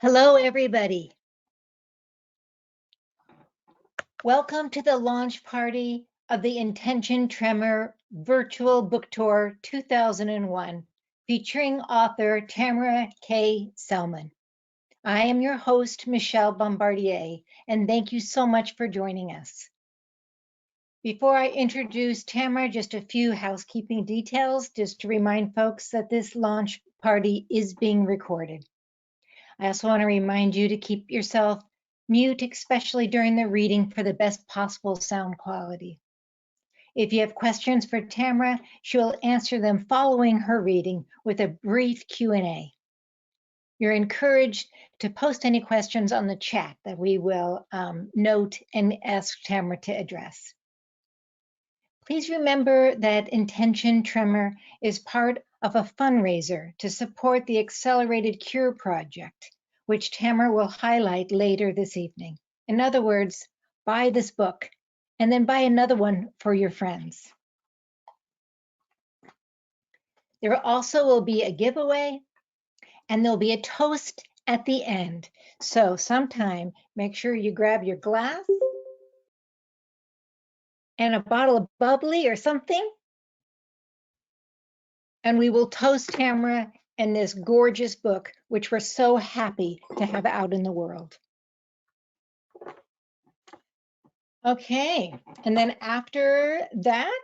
Hello, everybody. Welcome to the launch party of the Intention Tremor Virtual Book Tour 2001, featuring author Tamara Kaye Sellman. I am your host, Michele Bombardier, and thank you so much for joining us. Before I introduce Tamara, just a few housekeeping details, just to remind folks that this launch party is being recorded. I also want to remind you to keep yourself mute, especially during the reading, for the best possible sound quality. If you have questions for Tamara, she will answer them following her reading with a brief Q&A. You're encouraged to post any questions on the chat that we will note and ask Tamara to address. Please remember that Intention Tremor is part of a fundraiser to support the Accelerated Cure Project, which Tamara will highlight later this evening. In other words, buy this book and then buy another one for your friends. There also will be a giveaway and there'll be a toast at the end. So sometime make sure you grab your glass and a bottle of bubbly or something, and we will toast Tamara and this gorgeous book, which we're so happy to have out in the world. Okay, and then after that,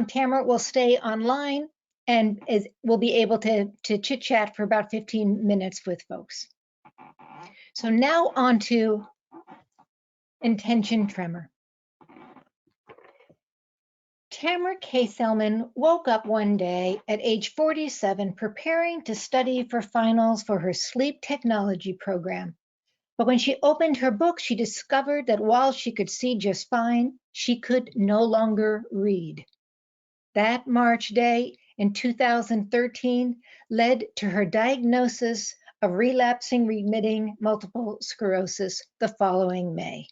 Tamara will stay online and will be able to chit chat for about 15 minutes with folks. So now on to Intention Tremor. Tamara Kaye Sellman woke up one day at age 47 preparing to study for finals for her sleep technology program. But when she opened her book, she discovered that while she could see just fine, she could no longer read. That March day in 2013 led to her diagnosis of relapsing remitting multiple sclerosis the following May.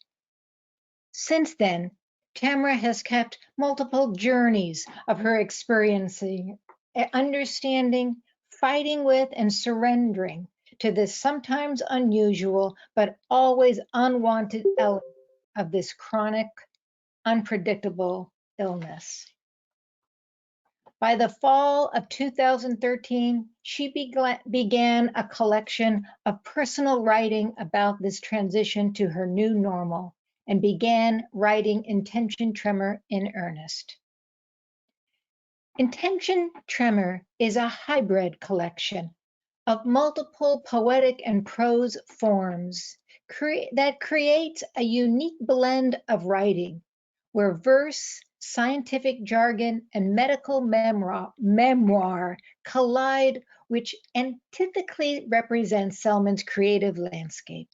Since then, Tamara has kept multiple journeys of her experiencing, understanding, fighting with, and surrendering to this sometimes unusual but always unwanted element of this chronic, unpredictable illness. By the fall of 2013, she began a collection of personal writing about this transition to her new normal and began writing Intention Tremor in earnest. Intention Tremor is a hybrid collection of multiple poetic and prose forms that creates a unique blend of writing where verse, scientific jargon, and medical memoir collide, which antithetically represents Sellman's creative landscape.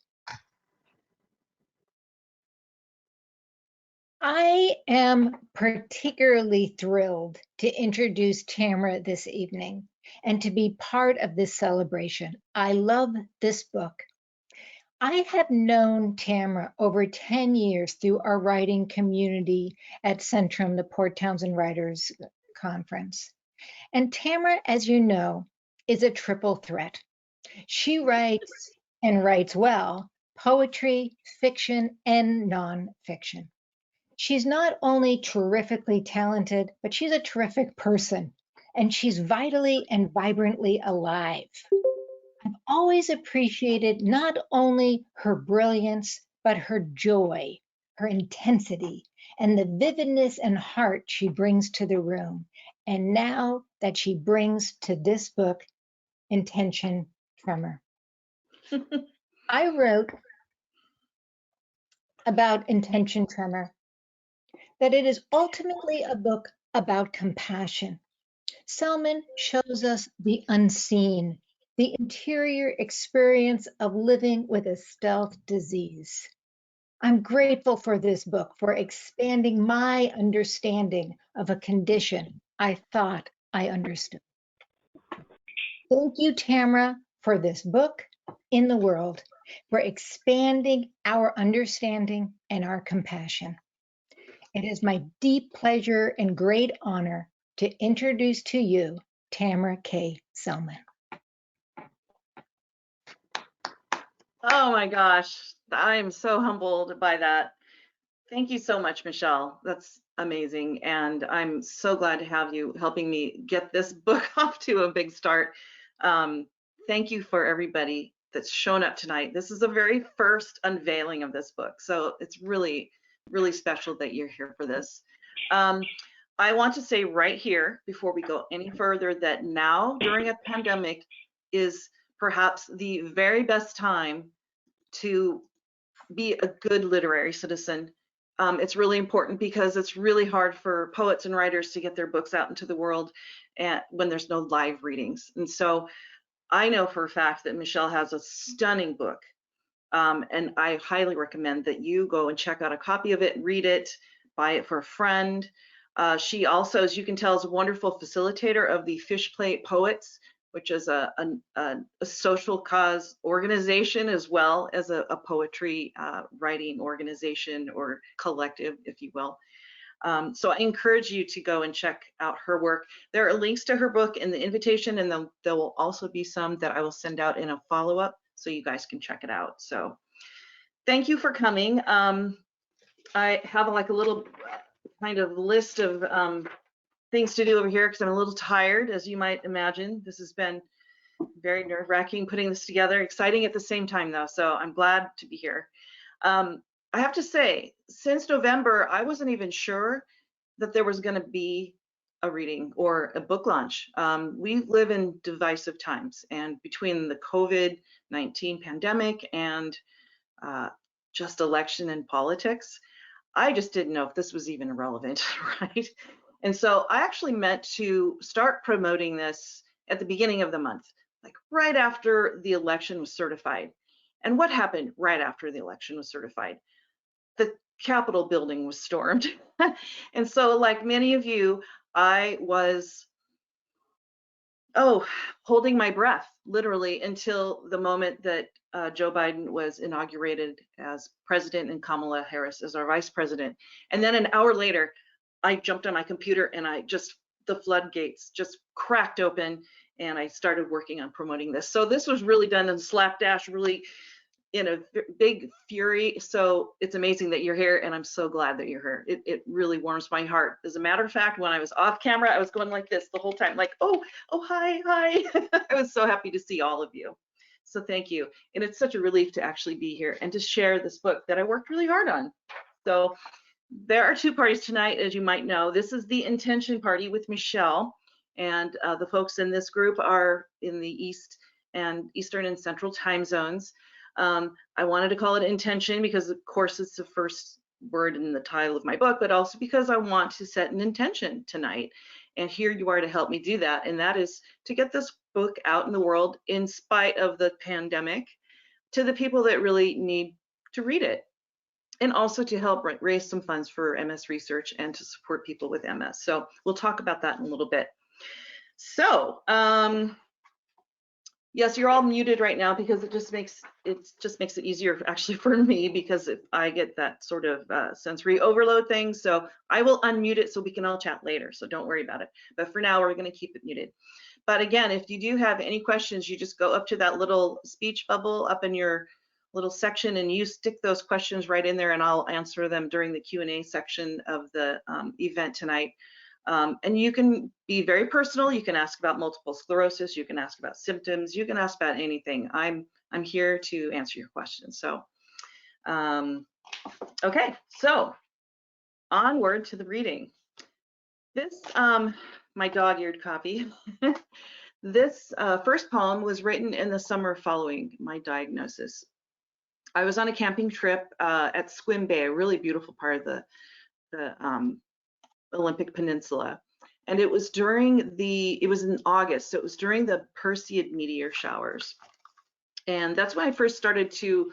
I am particularly thrilled to introduce Tamara this evening and to be part of this celebration. I love this book. I have known Tamara over 10 years through our writing community at Centrum, the Port Townsend Writers Conference. And Tamara, as you know, is a triple threat. She writes and writes well, poetry, fiction, and nonfiction. She's not only terrifically talented, but she's a terrific person, and she's vitally and vibrantly alive. I've always appreciated not only her brilliance, but her joy, her intensity, and the vividness and heart she brings to the room. And now that she brings to this book, Intention Tremor. I wrote about Intention Tremor that it is ultimately a book about compassion. Sellman shows us the unseen, the interior experience of living with a stealth disease. I'm grateful for this book for expanding my understanding of a condition I thought I understood. Thank you, Tamara, for this book in the world, for expanding our understanding and our compassion. It is my deep pleasure and great honor to introduce to you Tamara Kaye Sellman. Oh my gosh, I'm so humbled by that. Thank you so much, Michelle. That's amazing. And I'm so glad to have you helping me get this book off to a big start. Um, Thank you for everybody that's shown up tonight. This is the very first unveiling of this book. So it's really, really special that you're here for this. Um, I want to say right here, before we go any further, that now during a pandemic is perhaps the very best time to be a good literary citizen. It's really important because it's really hard for poets and writers to get their books out into the world and when there's no live readings. And so I know for a fact that Michelle has a stunning book. And I highly recommend that you go and check out a copy of it, read it, buy it for a friend. She also, as you can tell, is a wonderful facilitator of the Fish Plate Poets, which is a social cause organization as well as a poetry writing organization or collective, if you will. So I encourage you to go and check out her work. There are links to her book in the invitation, and there will also be some that I will send out in a follow-up so you guys can check it out. So thank you for coming. I have like a little kind of list of things to do over here because I'm a little tired, as you might imagine. This has been very nerve-wracking putting this together, exciting at the same time though, so I'm glad to be here. I have to say, since November, I wasn't even sure that there was going to be a reading or a book launch. We live in divisive times, and between the COVID-19 pandemic and uh, just election and politics, I just didn't know if this was even relevant, right? And so I actually meant to start promoting this at the beginning of the month, like right after the election was certified. And what happened right after the election was certified? The Capitol building was stormed. And so, like many of you, I was, holding my breath literally until the moment that Joe Biden was inaugurated as president and Kamala Harris as our vice president. And then an hour later, I jumped on my computer and the floodgates just cracked open and I started working on promoting this. So this was really done in slapdash, really in a big fury. So it's amazing that you're here, and I'm so glad that you're here. It really warms my heart. As a matter of fact, when I was off camera, I was going like this the whole time, like, oh, hi. I was so happy to see all of you. So thank you. And it's such a relief to actually be here and to share this book that I worked really hard on. So there are two parties tonight, as you might know. This is the intention party with Michelle, and the folks in this group are in the Eastern and Central time zones. I wanted to call it intention because, of course, it's the first word in the title of my book, but also because I want to set an intention tonight. And here you are to help me do that. And that is to get this book out in the world in spite of the pandemic to the people that really need to read it. And also to help raise some funds for MS research and to support people with MS. So we'll talk about that in a little bit. So, yes, you're all muted right now because it just makes it easier actually for me, because if I get that sort of sensory overload thing. So I will unmute it so we can all chat later. So don't worry about it. But for now, we're going to keep it muted. But again, if you do have any questions, you just go up to that little speech bubble up in your little section and you stick those questions right in there, and I'll answer them during the Q&A section of the event tonight. And you can be very personal. You can ask about multiple sclerosis. You can ask about symptoms. You can ask about anything. I'm here to answer your questions. So, okay, so onward to the reading. This, my dog-eared copy. This first poem was written in the summer following my diagnosis. I was on a camping trip at Squim Bay, a really beautiful part of the Olympic Peninsula. And it was it was in August, so it was during the Perseid meteor showers. And that's when I first started to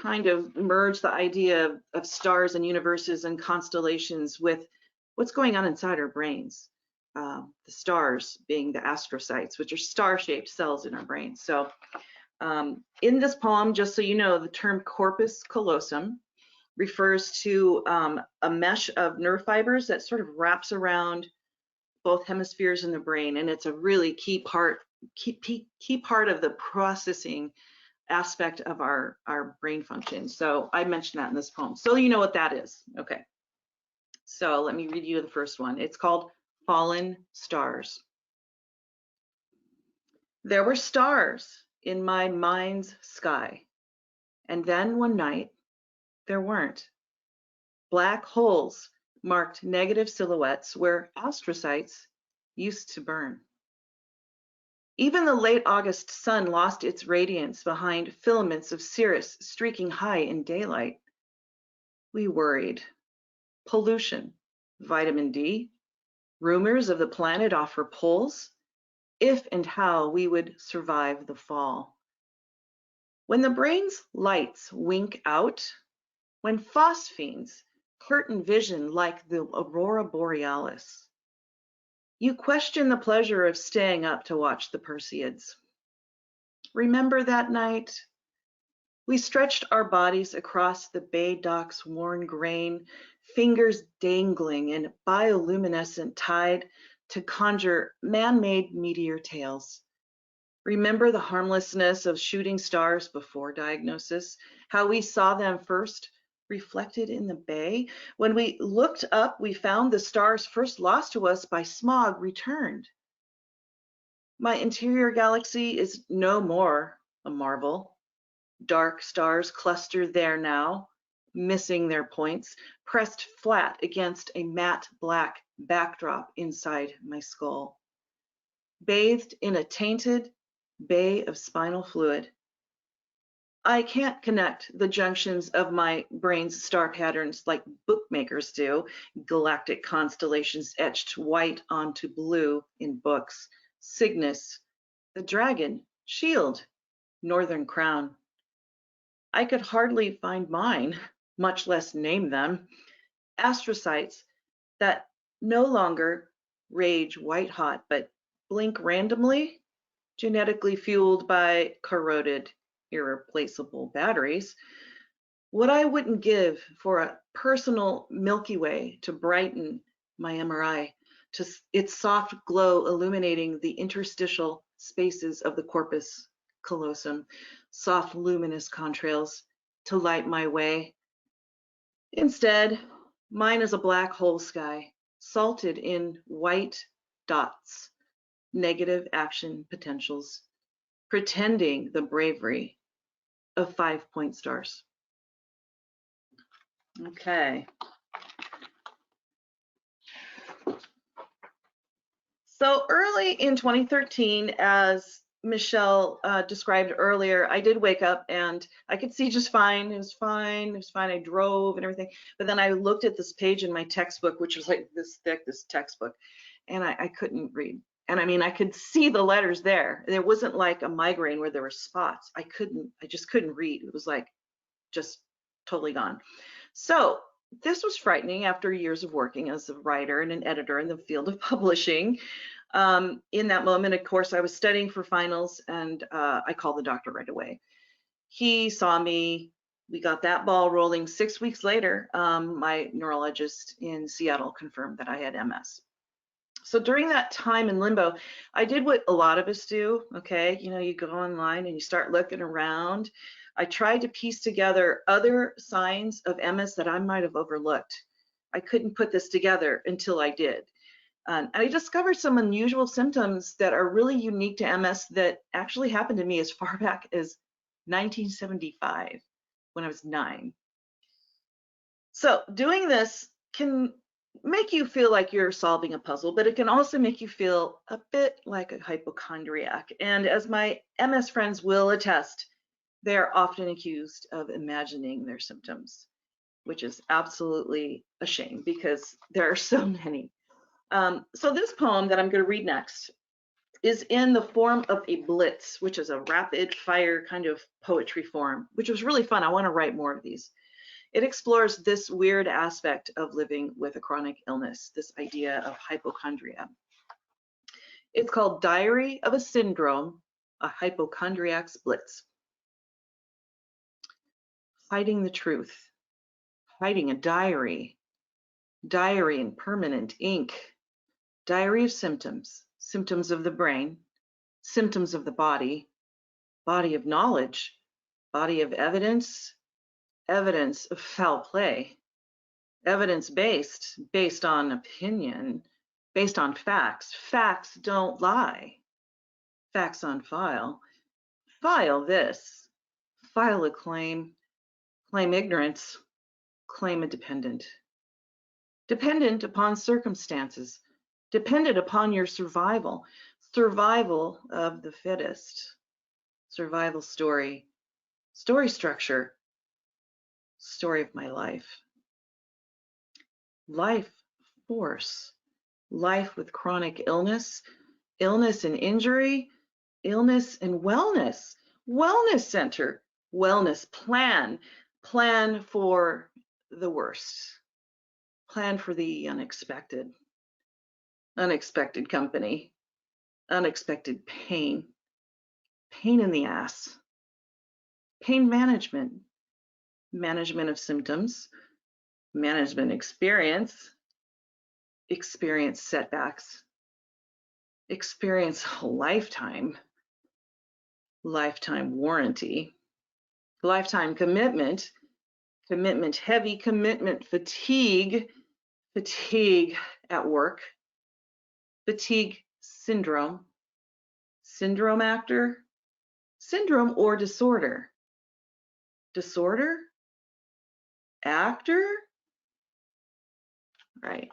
kind of merge the idea of stars and universes and constellations with what's going on inside our brains. The stars being the astrocytes, which are star-shaped cells in our brains. So in this poem, just so you know, the term corpus callosum refers to a mesh of nerve fibers that sort of wraps around both hemispheres in the brain, and it's a really key part of the processing aspect of our brain function. So I mentioned that in this poem. So you know what that is. Okay. So let me read you the first one. It's called Fallen Stars. There were stars in my mind's sky. And then one night, there weren't. Black holes marked negative silhouettes where astrocytes used to burn. Even the late August sun lost its radiance behind filaments of cirrus streaking high in daylight. We worried. Pollution, vitamin D, rumors of the planet off her poles, if and how we would survive the fall. When the brain's lights wink out, when phosphenes curtain vision like the aurora borealis, you question the pleasure of staying up to watch the Perseids. Remember that night? We stretched our bodies across the bay dock's worn grain, fingers dangling in bioluminescent tide to conjure man-made meteor tails. Remember the harmlessness of shooting stars before diagnosis, how we saw them first reflected in the bay? When we looked up, we found the stars first lost to us by smog returned. My interior galaxy is no more a marvel. Dark stars cluster there now, missing their points, pressed flat against a matte black backdrop inside my skull. Bathed in a tainted bay of spinal fluid. I can't connect the junctions of my brain's star patterns like bookmakers do, galactic constellations etched white onto blue in books. Cygnus, the dragon, shield, northern crown. I could hardly find mine, much less name them. Astrocytes that no longer rage white hot, but blink randomly, genetically fueled by corroded, irreplaceable batteries. What I wouldn't give for a personal Milky Way to brighten my MRI, to its soft glow illuminating the interstitial spaces of the corpus callosum, soft luminous contrails to light my way. Instead, mine is a black hole sky, salted in white dots, negative action potentials, pretending the bravery of 5-point stars. Okay. So early in 2013, as Michele described earlier, I did wake up and I could see just fine. It was fine. It was fine. I drove and everything. But then I looked at this page in my textbook, which was like this thick, this textbook, and I couldn't read. And I mean, I could see the letters there. There wasn't like a migraine where there were spots. I just couldn't read. It was like just totally gone. So this was frightening after years of working as a writer and an editor in the field of publishing. In that moment, of course, I was studying for finals and I called the doctor right away. He saw me. We got that ball rolling. 6 weeks later, my neurologist in Seattle confirmed that I had MS. So during that time in limbo, I did what a lot of us do, okay? You know, you go online and you start looking around. I tried to piece together other signs of MS that I might have overlooked. I couldn't put this together until I did. And I discovered some unusual symptoms that are really unique to MS that actually happened to me as far back as 1975, when I was 9. So doing this can make you feel like you're solving a puzzle, but it can also make you feel a bit like a hypochondriac. And as my MS friends will attest, they're often accused of imagining their symptoms, which is absolutely a shame because there are so many. So this poem that I'm going to read next is in the form of a blitz, which is a rapid fire kind of poetry form, which was really fun. I want to write more of these. It explores this weird aspect of living with a chronic illness, this idea of hypochondria. It's called Diary of a Syndrome, a Hypochondriac's Blitz. Hiding the truth, hiding a diary in permanent ink, diary of symptoms, symptoms of the brain, symptoms of the body, body of knowledge, body of evidence, evidence of foul play, evidence-based, based on opinion, based on facts. Facts don't lie. Facts on file. File this. File a claim. Claim ignorance. Claim a dependent. Dependent upon circumstances. Dependent upon your survival. Survival of the fittest. Survival story. Story structure. Story of my life. Life force. Life with chronic illness. Illness and injury. Illness and wellness. Wellness center. Wellness plan. Plan for the worst. Plan for the unexpected. Unexpected company. Unexpected pain. Pain in the ass. Pain management. Management of symptoms. Management experience. Experience setbacks. Experience a lifetime. Lifetime warranty. Lifetime commitment. Commitment heavy, commitment fatigue. Fatigue at work. Fatigue syndrome. Syndrome actor. Syndrome or disorder. Disorder? Actor? Right.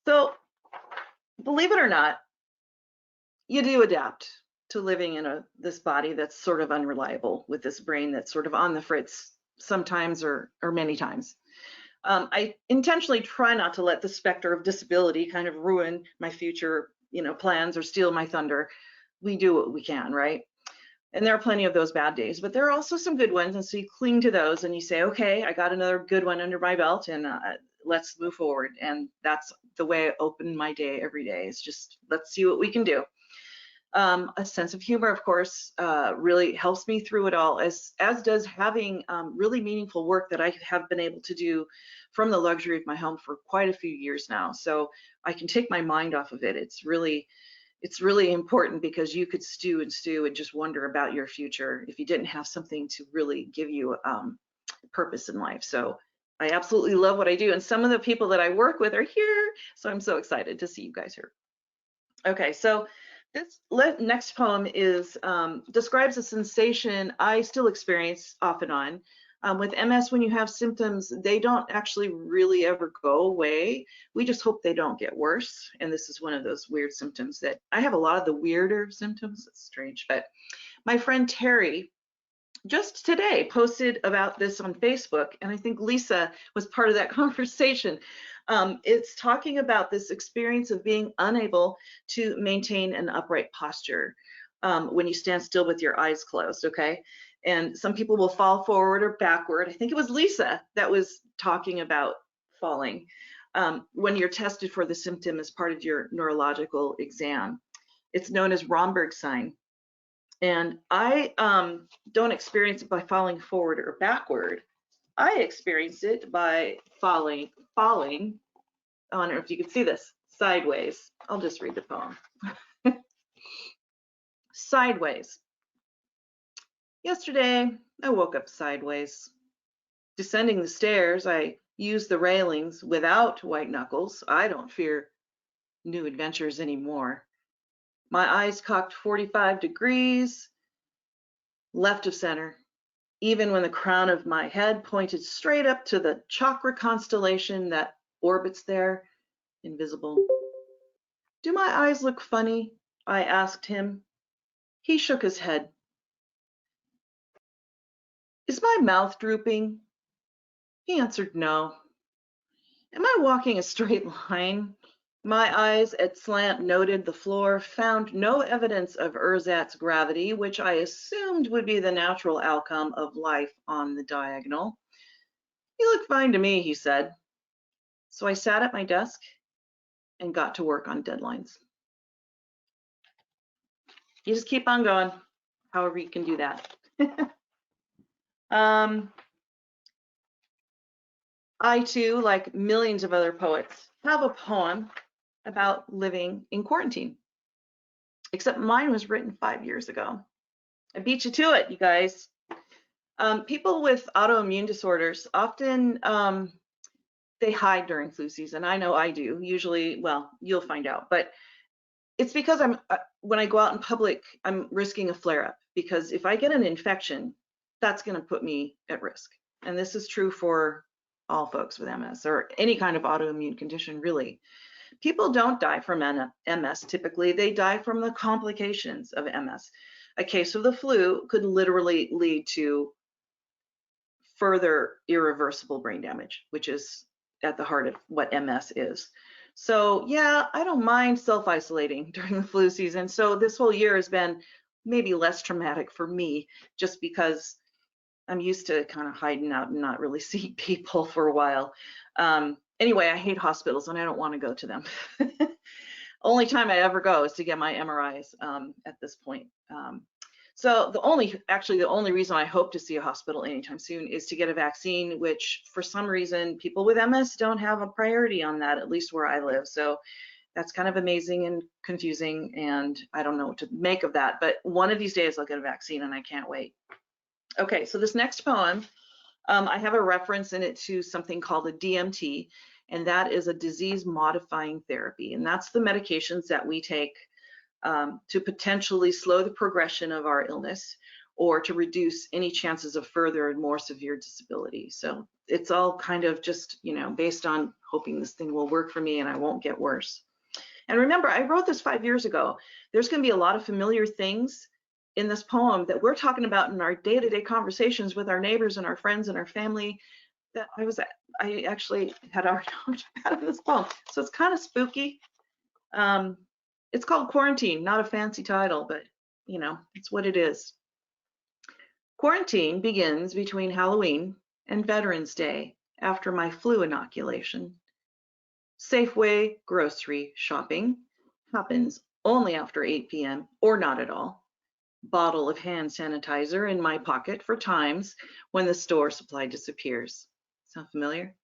So, believe it or not, you do adapt to living in this body that's sort of unreliable, with this brain that's sort of on the fritz sometimes or many times. I intentionally try not to let the specter of disability kind of ruin my future, plans or steal my thunder. We do what we can, right? And there are plenty of those bad days, but there are also some good ones. And so you cling to those and you say, okay, I got another good one under my belt, and let's move forward. And that's the way I open my day every day, is just, let's see what we can do. A sense of humor, of course, really helps me through it all, as does having really meaningful work that I have been able to do from the luxury of my home for quite a few years now. So I can take my mind off of it. It's really important, because you could stew and just wonder about your future if you didn't have something to really give you purpose in life. So I absolutely love what I do. And some of the people that I work with are here. So I'm so excited to see you guys here. Okay, so this next poem describes a sensation I still experience off and on. With MS, when you have symptoms, they don't actually really ever go away. We just hope they don't get worse. And this is one of those weird symptoms that I have a lot of the weirder symptoms. It's strange, but my friend Terry just today posted about this on Facebook, and I think Lisa was part of that conversation. It's talking about this experience of being unable to maintain an upright posture when you stand still with your eyes closed, okay? And some people will fall forward or backward. I think it was Lisa that was talking about falling when you're tested for the symptom as part of your neurological exam. It's known as Romberg's sign. And I don't experience it by falling forward or backward. I experience it by falling. I don't know if you can see this, sideways. I'll just read the poem. Sideways. Yesterday, I woke up sideways. Descending the stairs, I used the railings without white knuckles. I don't fear new adventures anymore. My eyes cocked 45 degrees, left of center, even when the crown of my head pointed straight up to the chakra constellation that orbits there, invisible. Do my eyes look funny? I asked him. He shook his head. Is my mouth drooping? He answered no. Am I walking a straight line? My eyes at slant noted the floor, found no evidence of ersatz gravity, which I assumed would be the natural outcome of life on the diagonal. You look fine to me, he said. So I sat at my desk and got to work on deadlines. You just keep on going, however you can do that. I too, like millions of other poets, have a poem about living in quarantine. except mine was written 5 years ago. I beat you to it, you guys. People with autoimmune disorders often they hide during flu season. I know I do. Usually, well, you'll find out, but it's because when I go out in public, I'm risking a flare-up, because if I get an infection, that's going to put me at risk. And this is true for all folks with MS or any kind of autoimmune condition, really. People don't die from MS typically, they die from the complications of MS. A case of the flu could literally lead to further irreversible brain damage, which is at the heart of what MS is. So yeah, I don't mind self-isolating during the flu season. So this whole year has been maybe less traumatic for me, just because I'm used to kind of hiding out and not really seeing people for a while. Anyway, I hate hospitals and I don't want to go to them. Only time I ever go is to get my MRIs at this point. So the only reason I hope to see a hospital anytime soon is to get a vaccine, which for some reason people with MS don't have a priority on that, at least where I live. So that's kind of amazing and confusing, and I don't know what to make of that. But one of these days I'll get a vaccine and I can't wait. Okay, so this next poem, I have a reference in it to something called a DMT, and that is a disease modifying therapy. And that's the medications that we take to potentially slow the progression of our illness or to reduce any chances of further and more severe disability. So it's all kind of just, based on hoping this thing will work for me and I won't get worse. And remember, I wrote this 5 years ago. There's going to be a lot of familiar things in this poem that we're talking about in our day-to-day conversations with our neighbors and our friends and our family that I actually had already talked about in this poem. So it's kind of spooky. It's called Quarantine, not a fancy title, but it's what it is. Quarantine begins between Halloween and Veterans Day after my flu inoculation. Safeway grocery shopping happens only after 8 p.m. or not at all. Bottle of hand sanitizer in my pocket for times when the store supply disappears. Sound familiar?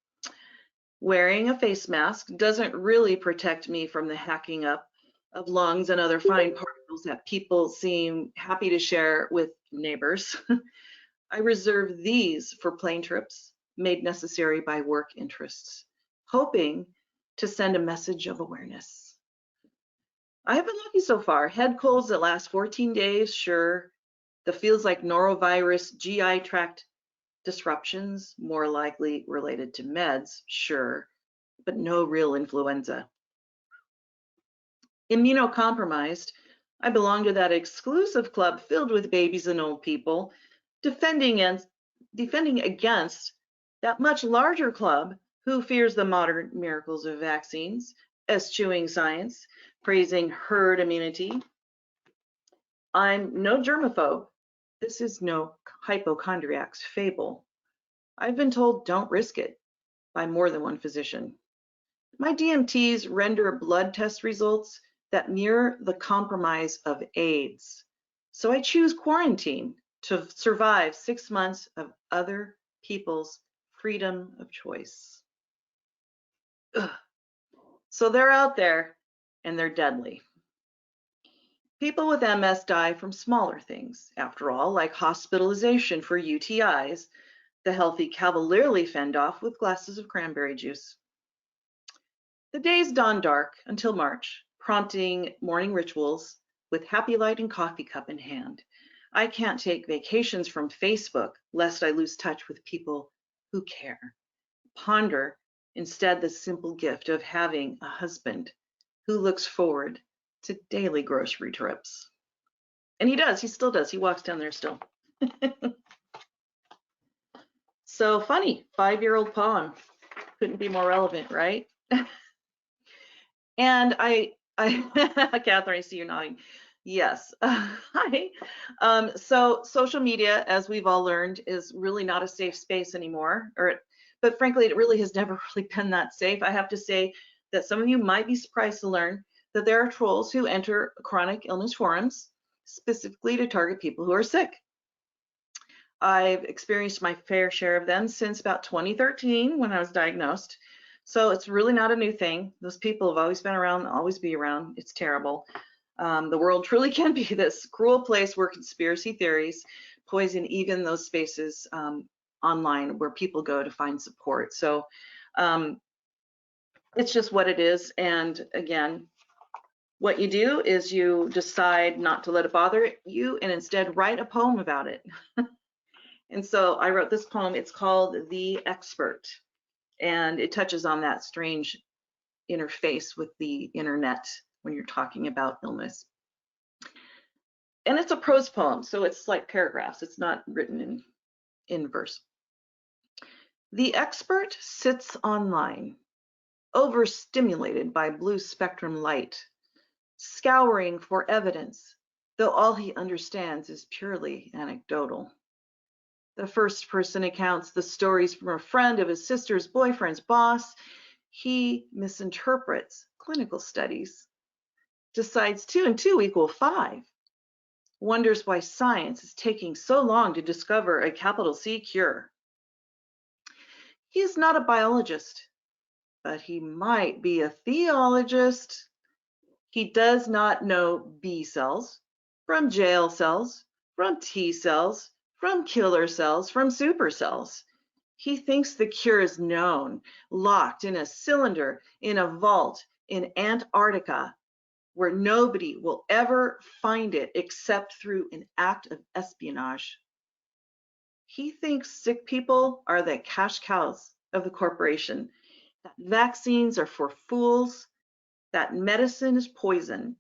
Wearing a face mask doesn't really protect me from the hacking up of lungs and other fine particles that people seem happy to share with neighbors. I reserve these for plane trips made necessary by work interests, hoping to send a message of awareness. I have been lucky so far. Head colds that last 14 days, sure. The feels like norovirus GI tract disruptions, more likely related to meds, sure, but no real influenza. Immunocompromised, I belong to that exclusive club filled with babies and old people, defending against that much larger club who fears the modern miracles of vaccines, eschewing science, praising herd immunity. I'm no germaphobe. This is no hypochondriac's fable. I've been told don't risk it by more than one physician. My DMTs render blood test results that mirror the compromise of AIDS. So I choose quarantine to survive 6 months of other people's freedom of choice. Ugh. So they're out there and they're deadly. People with MS die from smaller things, after all, like hospitalization for UTIs, the healthy cavalierly fend off with glasses of cranberry juice. The days dawn dark until March, prompting morning rituals with happy light and coffee cup in hand. I can't take vacations from Facebook lest I lose touch with people who care. Ponder instead the simple gift of having a husband who looks forward to daily grocery trips. And he does, he still does. He walks down there still. So funny, 5-year-old poem. Couldn't be more relevant, right? And Catherine, I see you nodding. Yes. Hi. So social media, as we've all learned, is really not a safe space anymore. But frankly, it really has never really been that safe. I have to say that some of you might be surprised to learn that there are trolls who enter chronic illness forums specifically to target people who are sick. I've experienced my fair share of them since about 2013 when I was diagnosed. So it's really not a new thing. Those people have always been around, always be around. It's terrible. The world truly can be this cruel place where conspiracy theories poison even those spaces online where people go to find support. So it's just what it is. And again, what you do is you decide not to let it bother you and instead write a poem about it. And so I wrote this poem. It's called The Expert, and it touches on that strange interface with the internet when you're talking about illness. And it's a prose poem, so it's like paragraphs. It's not written in verse. The expert sits online, overstimulated by blue spectrum light, scouring for evidence, though all he understands is purely anecdotal. The first person accounts the stories from a friend of his sister's boyfriend's boss. He misinterprets clinical studies, decides 2 and 2 equal 5, wonders why science is taking so long to discover a capital C cure. He is not a biologist, but he might be a theologist. He does not know B cells from jail cells, from T cells, from killer cells, from supercells. He thinks the cure is known, locked in a cylinder, in a vault, in Antarctica, where nobody will ever find it except through an act of espionage. He thinks sick people are the cash cows of the corporation, that vaccines are for fools, that medicine is poison,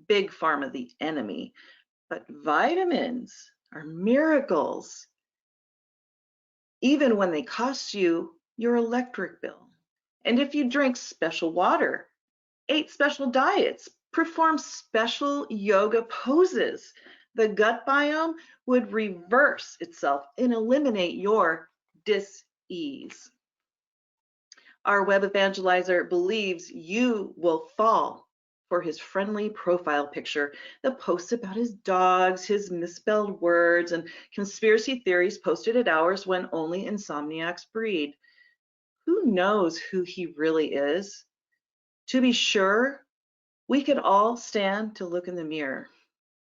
big pharma the enemy, but vitamins are miracles, even when they cost you your electric bill. And if you drink special water, ate special diets, perform special yoga poses, the gut biome would reverse itself and eliminate your dis-ease. Our web evangelizer believes you will fall for his friendly profile picture, the posts about his dogs, his misspelled words, and conspiracy theories posted at hours when only insomniacs breed. Who knows who he really is? To be sure, we could all stand to look in the mirror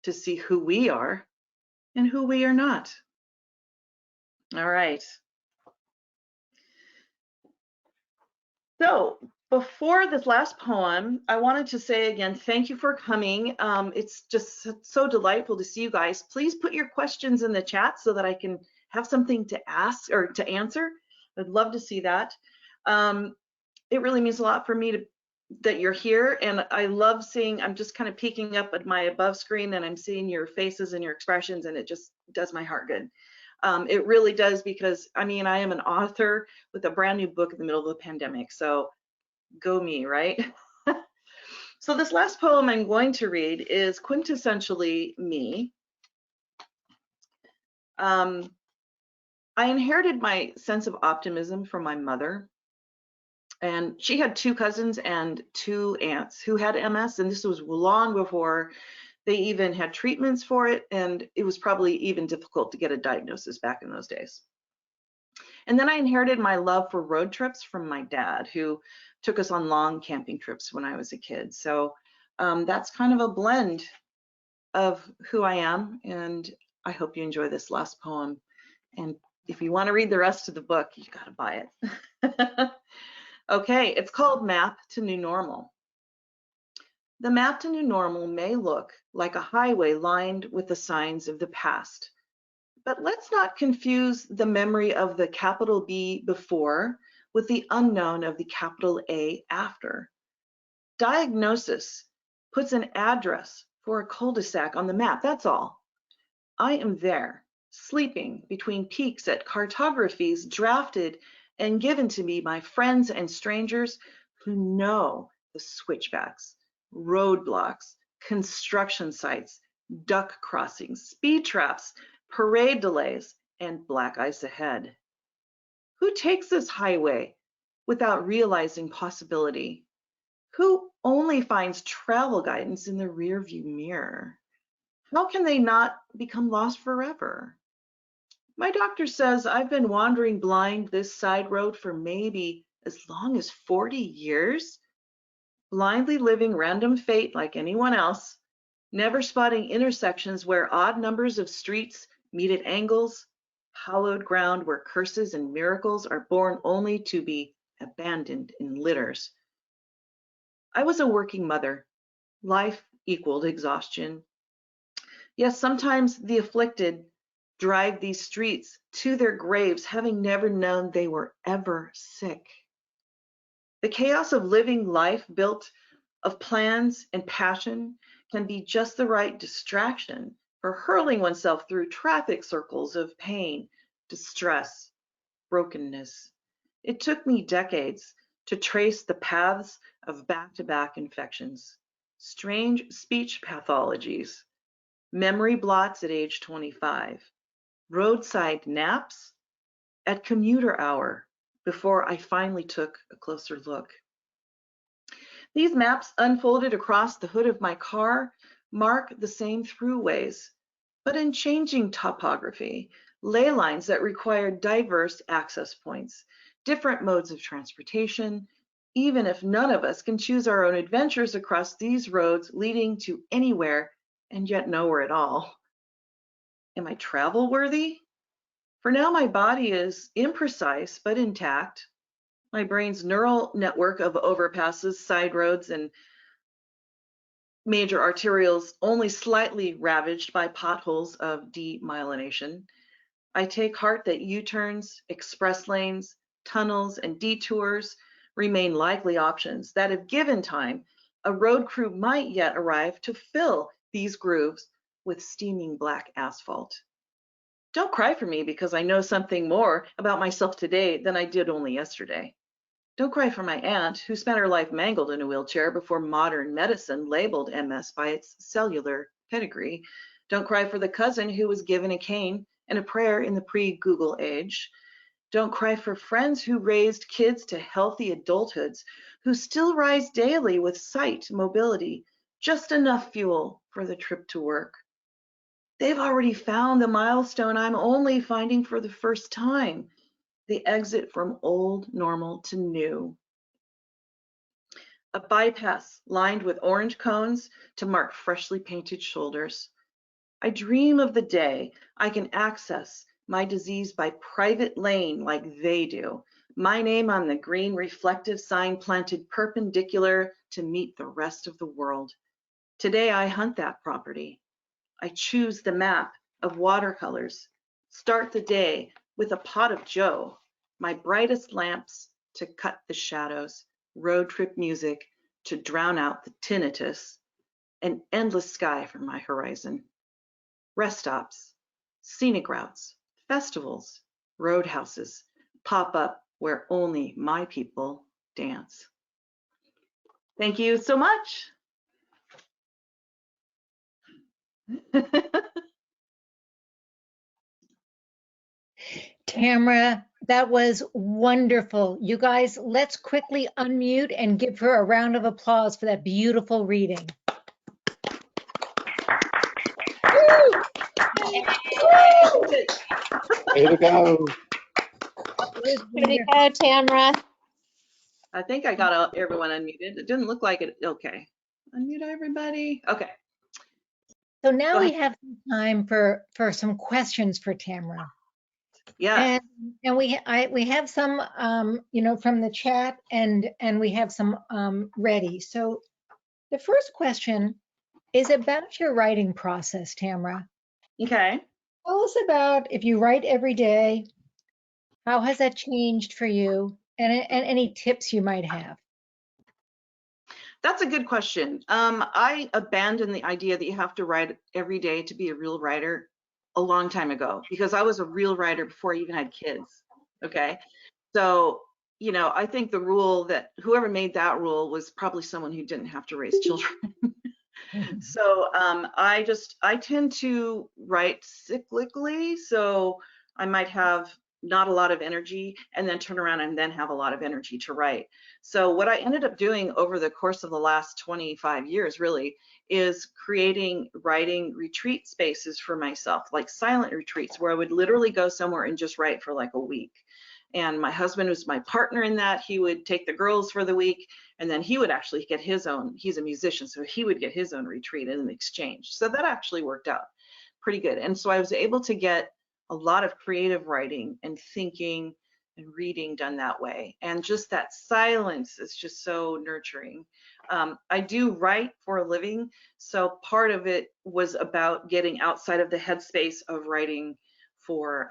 to see who we are and who we are not. All right. So before this last poem, I wanted to say again, thank you for coming. It's just so delightful to see you guys. Please put your questions in the chat so that I can have something to ask or to answer. I'd love to see that. It really means a lot for me that you're here, and I love seeing, I'm just kind of peeking up at my above screen and I'm seeing your faces and your expressions, and it just does my heart good. It really does, because I mean, I am an author with a brand new book in the middle of the pandemic, so go me, right? So this last poem I'm going to read is quintessentially me. I inherited my sense of optimism from my mother, and she had 2 cousins and 2 aunts who had MS, and this was long before they even had treatments for it, and it was probably even difficult to get a diagnosis back in those days. And then I inherited my love for road trips from my dad, who took us on long camping trips when I was a kid. So that's kind of a blend of who I am, and I hope you enjoy this last poem. And if you want to read the rest of the book, you got to buy it. Okay, it's called Map to New Normal. The map to new normal may look like a highway lined with the signs of the past, but let's not confuse the memory of the capital B before with the unknown of the capital A after. Diagnosis puts an address for a cul-de-sac on the map, that's all. I am there, sleeping between peaks at cartographies drafted and given to me by friends and strangers who know the switchbacks, roadblocks, construction sites, duck crossings, speed traps, parade delays, and black ice ahead. Who takes this highway without realizing possibility? Who only finds travel guidance in the rearview mirror? How can they not become lost forever? My doctor says I've been wandering blind this side road for maybe as long as 40 years, blindly living random fate like anyone else, never spotting intersections where odd numbers of streets meet at angles, hallowed ground where curses and miracles are born only to be abandoned in litters. I was a working mother. Life equaled exhaustion. Yes, sometimes the afflicted drive these streets to their graves, having never known they were ever sick. The chaos of living life built of plans and passion can be just the right distraction for hurling oneself through traffic circles of pain, distress, brokenness. It took me decades to trace the paths of back-to-back infections, strange speech pathologies, memory blots at age 25, roadside naps at commuter hour before I finally took a closer look. These maps unfolded across the hood of my car mark the same throughways, but in changing topography, ley lines that required diverse access points, different modes of transportation, even if none of us can choose our own adventures across these roads leading to anywhere and yet nowhere at all. Am I travel worthy? For now, my body is imprecise but intact. My brain's neural network of overpasses, side roads, and major arterials only slightly ravaged by potholes of demyelination. I take heart that U-turns, express lanes, tunnels, and detours remain likely options that, if given time, a road crew might yet arrive to fill these grooves with steaming black asphalt. Don't cry for me because I know something more about myself today than I did only yesterday. Don't cry for my aunt, who spent her life mangled in a wheelchair before modern medicine labeled MS by its cellular pedigree. Don't cry for the cousin who was given a cane and a prayer in the pre-Google age. Don't cry for friends who raised kids to healthy adulthoods, who still rise daily with sight, mobility, just enough fuel for the trip to work. They've already found the milestone I'm only finding for the first time, the exit from old normal to new. A bypass lined with orange cones to mark freshly painted shoulders. I dream of the day I can access my disease by private lane like they do. My name on the green reflective sign planted perpendicular to meet the rest of the world. Today I hunt that property. I choose the map of watercolors. Start the day with a pot of joe, my brightest lamps to cut the shadows, road trip music to drown out the tinnitus, an endless sky for my horizon. Rest stops, scenic routes, festivals, roadhouses pop up where only my people dance. Thank you so much. Tamara, that was wonderful. You guys, let's quickly unmute and give her a round of applause for that beautiful reading. Way to go. Way to go, Tamara. I think I got everyone unmuted. It didn't look like it. Okay. Unmute everybody. Okay. So now we have some time for some questions for Tamara. Yes. And we have some from the chat and we have some ready. So the first question is about your writing process, Tamara. Okay. Tell us about, if you write every day, how has that changed for you, and any tips you might have? That's a good question. I abandoned the idea that you have to write every day to be a real writer a long time ago, because I was a real writer before I even had kids. Okay. So, I think the rule that whoever made that rule was probably someone who didn't have to raise children. So I tend to write cyclically. So I might have not a lot of energy and then turn around and then have a lot of energy to write. So what I ended up doing over the course of the last 25 years really is creating writing retreat spaces for myself, like silent retreats where I would literally go somewhere and just write for like a week. And my husband was my partner in that. He would take the girls for the week, and then he would actually get his own, he's a musician, so he would get his own retreat in exchange. So that actually worked out pretty good. And so I was able to get a lot of creative writing and thinking and reading done that way. And just that silence is just so nurturing. I do write for a living, so part of it was about getting outside of the headspace of writing for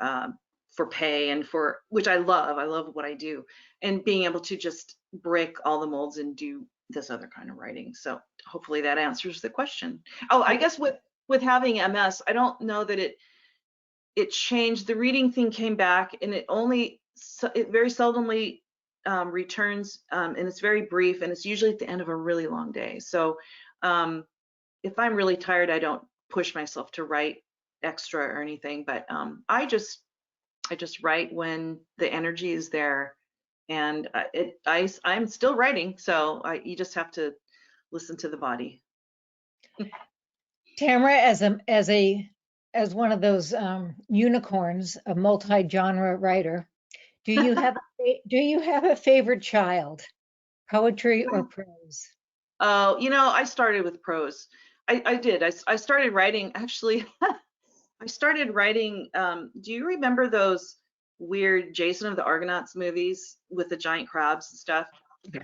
pay and for, which I love. I love what I do, and being able to just break all the molds and do this other kind of writing. So hopefully that answers the question. Oh, I guess with having MS, I don't know that it changed. The reading thing came back, and it very seldomly returns, and it's very brief, and it's usually at the end of a really long day. So if I'm really tired, I don't push myself to write extra or anything, but I just write when the energy is there, and I'm still writing. So you just have to listen to the body. Tamara, as one of those unicorns, a multi-genre writer, do you have a favorite child, poetry or prose? Oh, I started with prose. I did. I started writing, actually. I started writing, do you remember those weird Jason of the Argonauts movies with the giant crabs and stuff?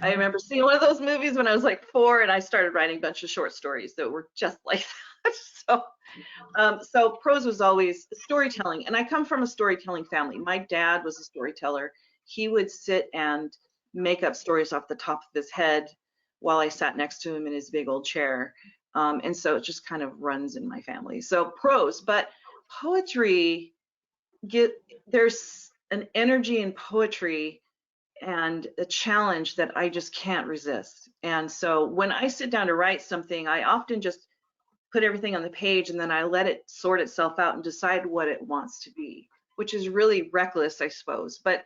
I remember seeing one of those movies when I was like 4, and I started writing a bunch of short stories that were just like that. So prose was always storytelling, and I come from a storytelling family. My dad was a storyteller. He would sit and make up stories off the top of his head while I sat next to him in his big old chair. And so it just kind of runs in my family. So prose, but poetry, there's an energy in poetry and a challenge that I just can't resist. And so when I sit down to write something, I often just put everything on the page, and then I let it sort itself out and decide what it wants to be, which is really reckless, I suppose. But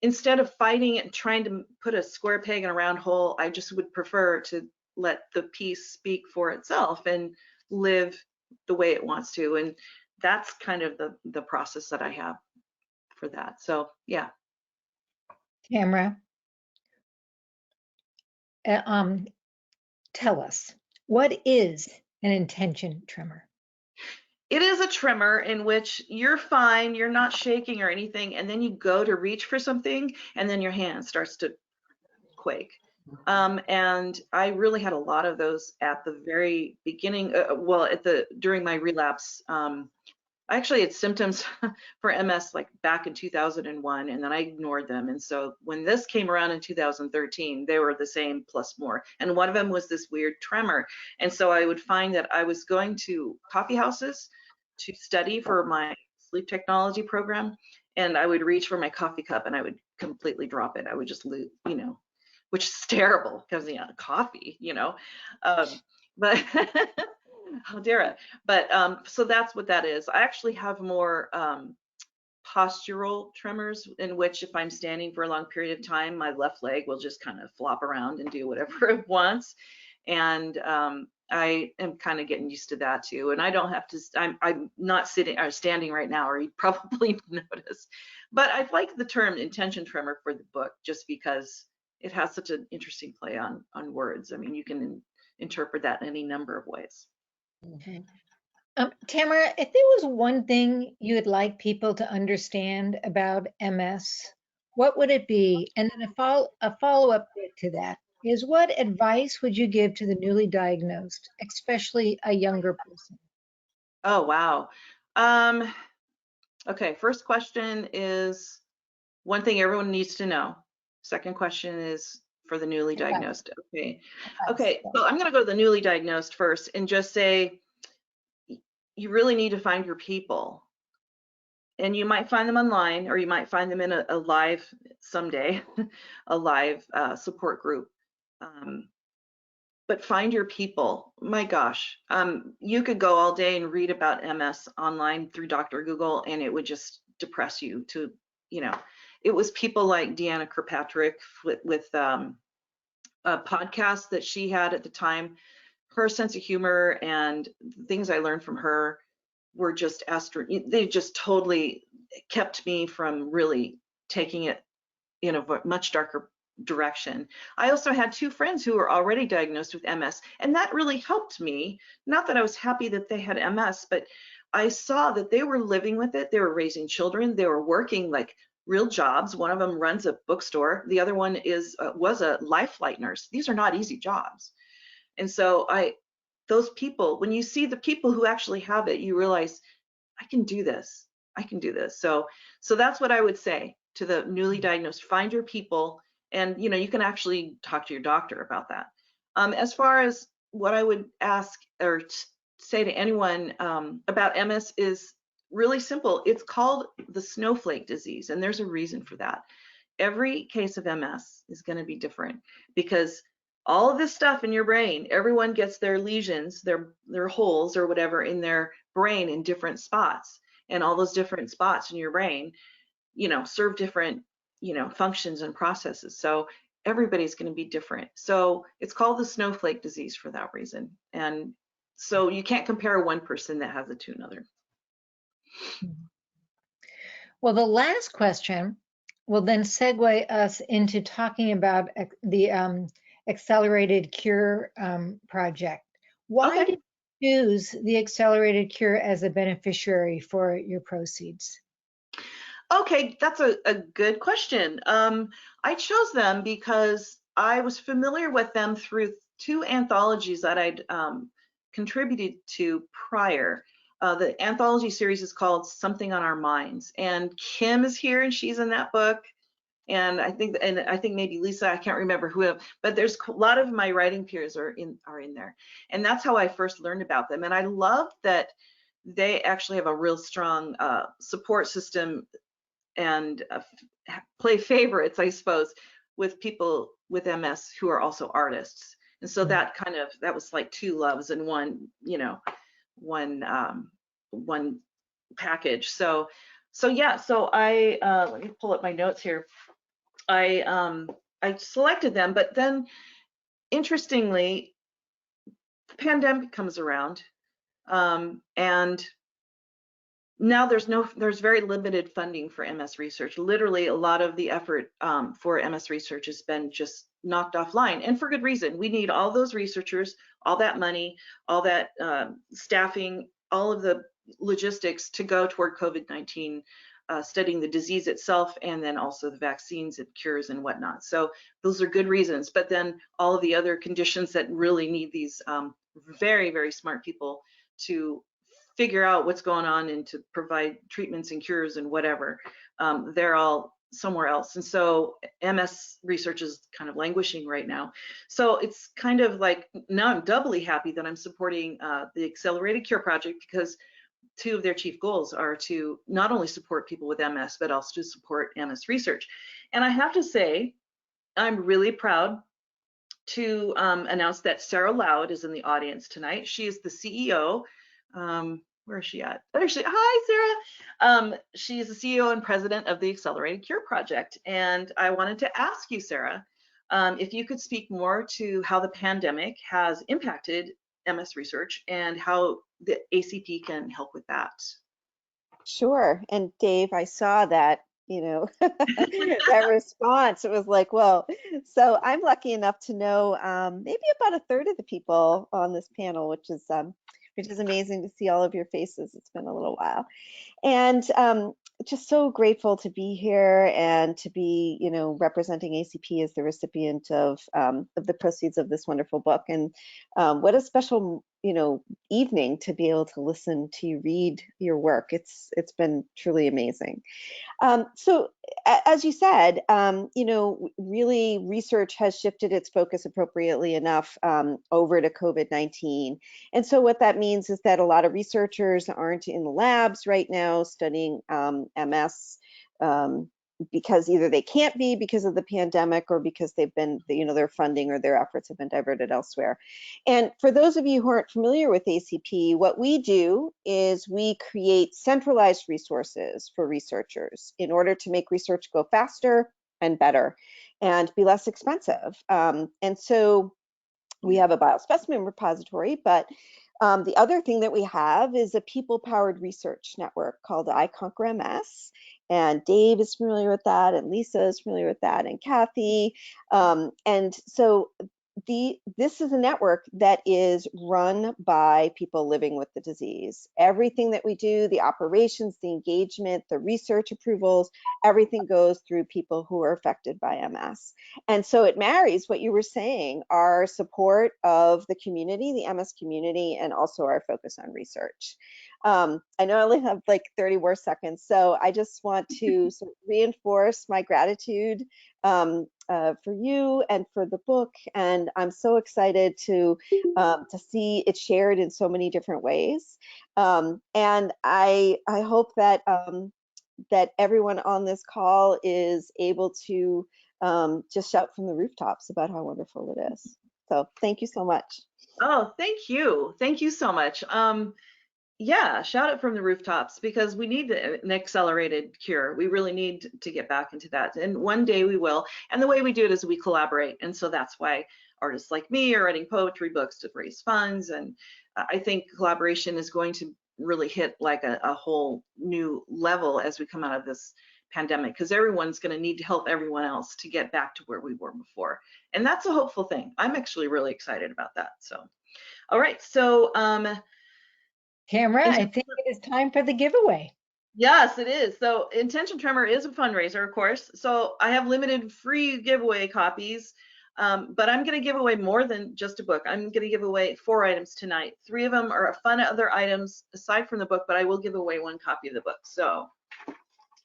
instead of fighting it and trying to put a square peg in a round hole, I just would prefer to let the piece speak for itself and live the way it wants to. And that's kind of the process that I have for that. So yeah. Tamara, tell us, what is an intention tremor? It is a tremor in which you're fine, you're not shaking or anything, and then you go to reach for something, and then your hand starts to quake. And I really had a lot of those at the very beginning. During my relapse. I actually had symptoms for MS like back in 2001, and then I ignored them. And so when this came around in 2013, they were the same plus more. And one of them was this weird tremor. And so I would find that I was going to coffee houses to study for my sleep technology program, and I would reach for my coffee cup and I would completely drop it. I would just lose, which is terrible because coffee, but how dare I? But so that's what that is. I actually have more postural tremors, in which if I'm standing for a long period of time, my left leg will just kind of flop around and do whatever it wants. And I am kind of getting used to that too. And I don't have to, I'm not sitting or standing right now, or you'd probably notice. But I like the term intention tremor for the book just because it has such an interesting play on words. I mean, you can interpret that in any number of ways. Okay. Tamara, if there was one thing you would like people to understand about MS, what would it be? And then a follow-up to that is, what advice would you give to the newly diagnosed, especially a younger person? Oh, wow. Okay, first question is one thing everyone needs to know. Second question is for the newly diagnosed. Okay. Okay, so I'm going to go to the newly diagnosed first and just say, you really need to find your people. And you might find them online, or you might find them in a live someday, a live support group. But find your people. My gosh, you could go all day and read about MS online through Dr. Google, and it would just depress you to, it was people like Deanna Kirkpatrick with a podcast that she had at the time. Her sense of humor and things I learned from her were just they just totally kept me from really taking it in a much darker direction. I also had 2 friends who were already diagnosed with MS, and that really helped me. Not that I was happy that they had MS, but I saw that they were living with it. They were raising children. They were working like real jobs. One of them runs a bookstore. The other one was a life flight nurse. These are not easy jobs. And so those people, when you see the people who actually have it, you realize, I can do this. I can do this. So that's what I would say to the newly diagnosed. Find your people, and you can actually talk to your doctor about that. As far as what I would ask or say to anyone about MS is really simple. It's called the Snowflake Disease, and there's a reason for that. Every case of MS is going to be different because all of this stuff in your brain, everyone gets their lesions, their holes or whatever in their brain in different spots, and all those different spots in your brain, serve different, functions and processes. So everybody's going to be different. So it's called the Snowflake Disease for that reason. And so you can't compare one person that has it to another. Well, the last question will then segue us into talking about the Accelerated Cure project. Why did you choose the Accelerated Cure as a beneficiary for your proceeds? Okay, that's a good question. I chose them because I was familiar with them through 2 anthologies that I'd contributed to prior. The anthology series is called Something on Our Minds, and Kim is here, and she's in that book. And I think maybe Lisa, I can't remember who, but there's a lot of my writing peers are in there, and that's how I first learned about them. And I love that they actually have a real strong support system and play favorites, I suppose, with people with MS who are also artists. And so that was like 2 loves in one, one package. So yeah, so I let me pull up my notes here. I selected them, but then interestingly, the pandemic comes around, and now there's very limited funding for MS research. Literally, a lot of the effort for MS research has been just knocked offline, and for good reason. We need all those researchers, all that money, all that staffing, all of the logistics to go toward COVID-19, studying the disease itself, and then also the vaccines and cures and whatnot. So those are good reasons. But then all of the other conditions that really need these very, very smart people to figure out what's going on and to provide treatments and cures and whatever, they're all somewhere else. And so MS research is kind of languishing right now. So it's kind of like, now I'm doubly happy that I'm supporting the Accelerated Cure Project, because 2 of their chief goals are to not only support people with MS, but also to support MS research. And I have to say, I'm really proud to announce that Sara Loud is in the audience tonight. She is the CEO. Where is she at? Actually, hi, Sara. She's the CEO and president of the Accelerated Cure Project. And I wanted to ask you, Sara, if you could speak more to how the pandemic has impacted MS research and how the ACP can help with that. Sure. And Dave, I saw that, that response. It was like, well, so I'm lucky enough to know maybe about a third of the people on this panel, which is amazing to see all of your faces. It's been a little while. And just so grateful to be here and to be, representing ACP as the recipient of the proceeds of this wonderful book. And what a special, evening to be able to listen to you read your work. It's been truly amazing. So as you said, really research has shifted its focus appropriately enough over to COVID-19. And so what that means is that a lot of researchers aren't in the labs right now studying MS because either they can't be because of the pandemic or because they've been, their funding or their efforts have been diverted elsewhere. And for those of you who aren't familiar with ACP, what we do is we create centralized resources for researchers in order to make research go faster and better and be less expensive. And so we have a biospecimen repository, but The other thing that we have is a people-powered research network called I Conquer MS. And Dave is familiar with that, and Lisa is familiar with that, and Kathy. And so this is a network that is run by people living with the disease. Everything that we do, the operations, the engagement, the research approvals, everything goes through people who are affected by MS. And so it marries what you were saying, our support of the community, the MS community, and also our focus on research. I know I only have like 30 more seconds, so I just want to sort of reinforce my gratitude for you and for the book, and I'm so excited to see it shared in so many different ways. And I hope that that everyone on this call is able to just shout from the rooftops about how wonderful it is. So thank you so much. Oh, thank you. Thank you so much. Yeah, shout it from the rooftops, because we need an accelerated cure. We really need to get back into that. And one day we will. And the way we do it is we collaborate. And so that's why artists like me are writing poetry books to raise funds. And I think collaboration is going to really hit like a whole new level as we come out of this pandemic, because everyone's going to need to help everyone else to get back to where we were before. And that's a hopeful thing. I'm actually really excited about that. So, all right. So, Tamara, I think it is time for the giveaway. yes, it is. So Intention Tremor is a fundraiser, of course. So I have limited free giveaway copies, but I'm going to give away more than just a book. I'm going to give away 4 items tonight. 3 of them are fun other items aside from the book, but I will give away 1 copy of the book. So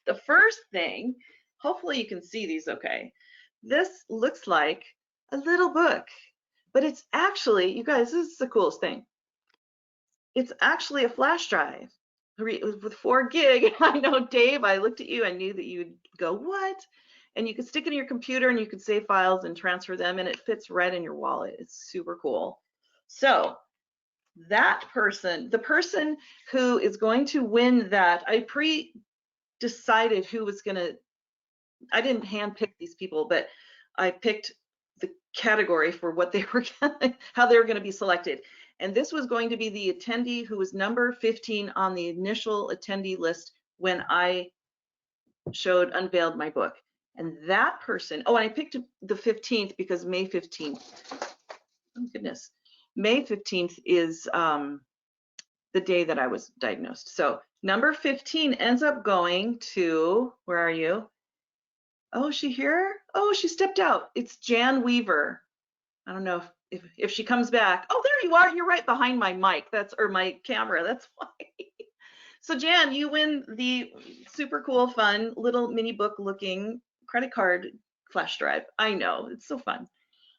the first thing, hopefully you can see these okay. This looks like a little book, but it's actually, you guys, this is the coolest thing. It's actually a flash drive with 4 gig. I know, Dave, I looked at you, I knew that you'd go, what? And you could stick it in your computer and you could save files and transfer them, and it fits right in your wallet. It's super cool. So that person, the person who is going to win that, I decided who was gonna, I didn't handpick these people, but I picked the category for what they were gonna, how they were going to be selected. And this was going to be the attendee who was number 15 on the initial attendee list when I unveiled my book. And that person, oh, and I picked the 15th because May 15th, oh goodness, May 15th is the day that I was diagnosed. So number 15 ends up going to, where are you? Oh, is she here? Oh, she stepped out. It's Jan Weaver. I don't know if she comes back. Oh, there you are. You're right behind my mic. Or my camera. That's why. So Jan, you win the super cool, fun, little mini book looking credit card flash drive. I know, it's so fun.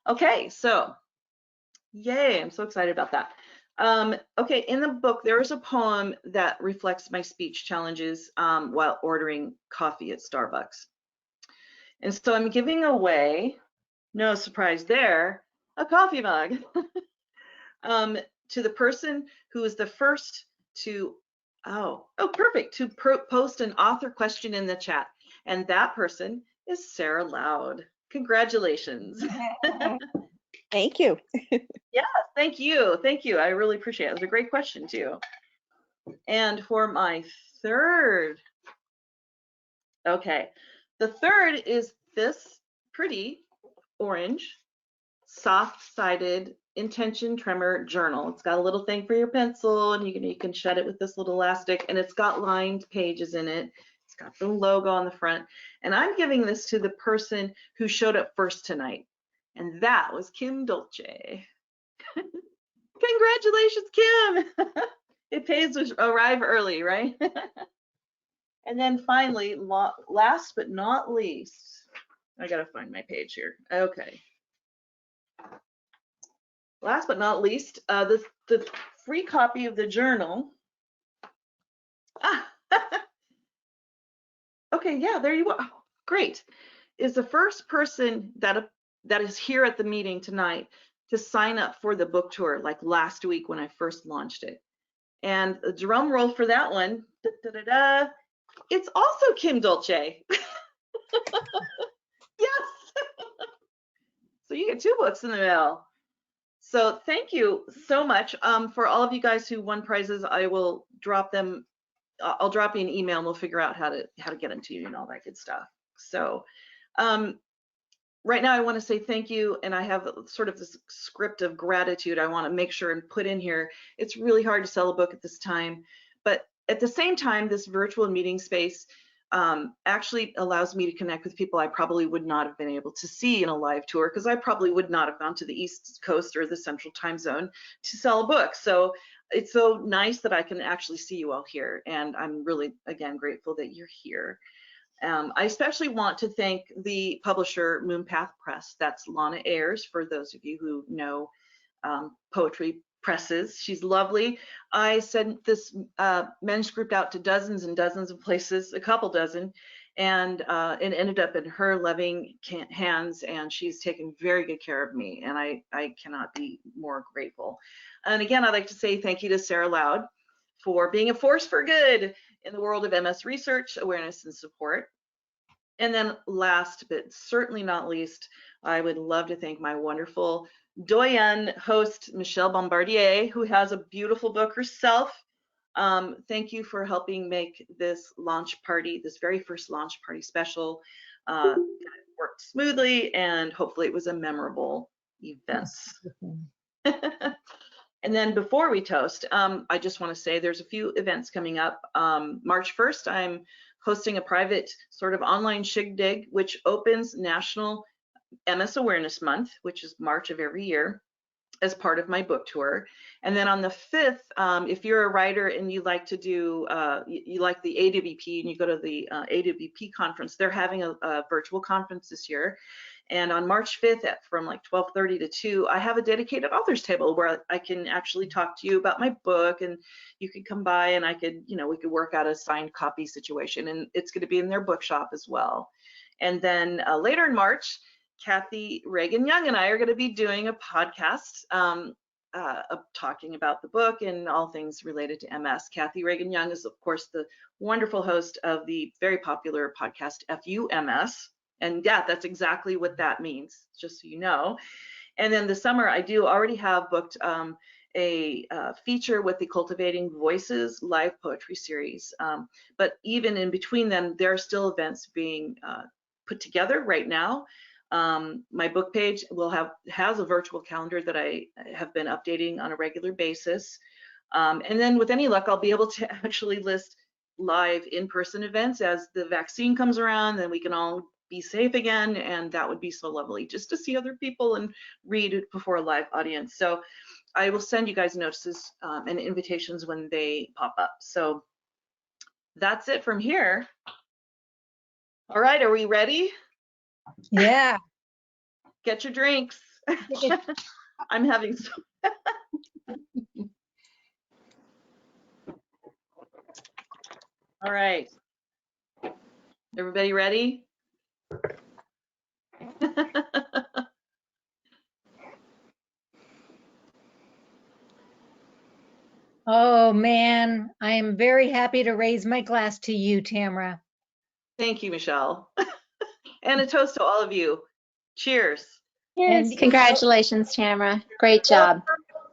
Okay, so yay, I'm so excited about that. Okay, in the book, there is a poem that reflects my speech challenges while ordering coffee at Starbucks. And so I'm giving away, no surprise there, a coffee mug to the person who is the first to, perfect, to post an author question in the chat. And that person is Sara Loud. Congratulations. Thank you. Yeah, thank you. Thank you. I really appreciate it. It was a great question too. And for my third, okay, the third is this pretty orange soft-sided Intention Tremor journal. It's got a little thing for your pencil, and you can shut it with this little elastic, and it's got lined pages in it. It's got the logo on the front. And I'm giving this to the person who showed up first tonight, and that was Kim Dolce. Congratulations, Kim. It pays to arrive early, right? And then finally, last but not least, I gotta find my page here. Okay. Last but not least, the free copy of the journal. Okay, yeah, there you are. Oh, great. Is the first person that is here at the meeting tonight to sign up for the book tour, like last week when I first launched it. And the drum roll for that one, it's also Kim Dolce. Yes. So you get 2 books in the mail. So thank you so much. For all of you guys who won prizes, I will drop them. I'll drop you an email and we'll figure out how to get them to you and all that good stuff. So right now I want to say thank you, and I have sort of this script of gratitude I want to make sure and put in here. It's really hard to sell a book at this time, but at the same time, this virtual meeting space actually allows me to connect with people I probably would not have been able to see in a live tour, because I probably would not have gone to the East Coast or the Central Time Zone to sell a book. So it's so nice that I can actually see you all here, and I'm really, again, grateful that you're here. I especially want to thank the publisher Moonpath Press. That's Lana Ayers, for those of you who know poetry presses. She's lovely. I sent this manuscript out to dozens and dozens of places, a couple dozen, and it ended up in her loving hands, and she's taken very good care of me, and I cannot be more grateful. And again, I'd like to say thank you to Sara Loud for being a force for good in the world of MS research, awareness, and support. And then last but certainly not least, I would love to thank my wonderful doyen host, Michele Bombardier, who has a beautiful book herself. Thank you for helping make this launch party, this very first launch party special, work smoothly, and hopefully it was a memorable event. And then before we toast, I just want to say there's a few events coming up. March 1st, I'm hosting a private sort of online shindig, which opens National MS Awareness Month, which is March of every year, as part of my book tour. And then on the 5th, if you're a writer and you like to do, you like the AWP and you go to the AWP conference, they're having a virtual conference this year. And on March 5th from like 12:30 to 2, I have a dedicated authors table where I can actually talk to you about my book, and you could come by and I could, we could work out a signed copy situation, and it's going to be in their bookshop as well. And then later in March, Kathy Reagan Young and I are going to be doing a podcast talking about the book and all things related to MS. Kathy Reagan Young is, of course, the wonderful host of the very popular podcast FUMS. And yeah, that's exactly what that means, just so you know. And then this summer, I do already have booked a feature with the Cultivating Voices live poetry series. But even in between them, there are still events being put together right now. My book page has a virtual calendar that I have been updating on a regular basis. And then with any luck, I'll be able to actually list live in-person events as the vaccine comes around, then we can all be safe again, and that would be so lovely just to see other people and read it before a live audience. So I will send you guys notices and invitations when they pop up. So that's it from here. All right, are we ready? Yeah. Get your drinks. I'm having so all right. Everybody ready? Oh man, I am very happy to raise my glass to you, Tamara. Thank you, Michele. And a toast to all of you. Cheers. Yes, And congratulations, Tamara. Great job.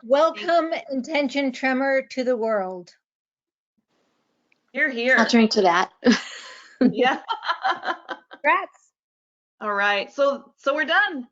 welcome Intention Tremor to the world. You're here. I'll drink to that. Yeah. Congrats. All right. So we're done.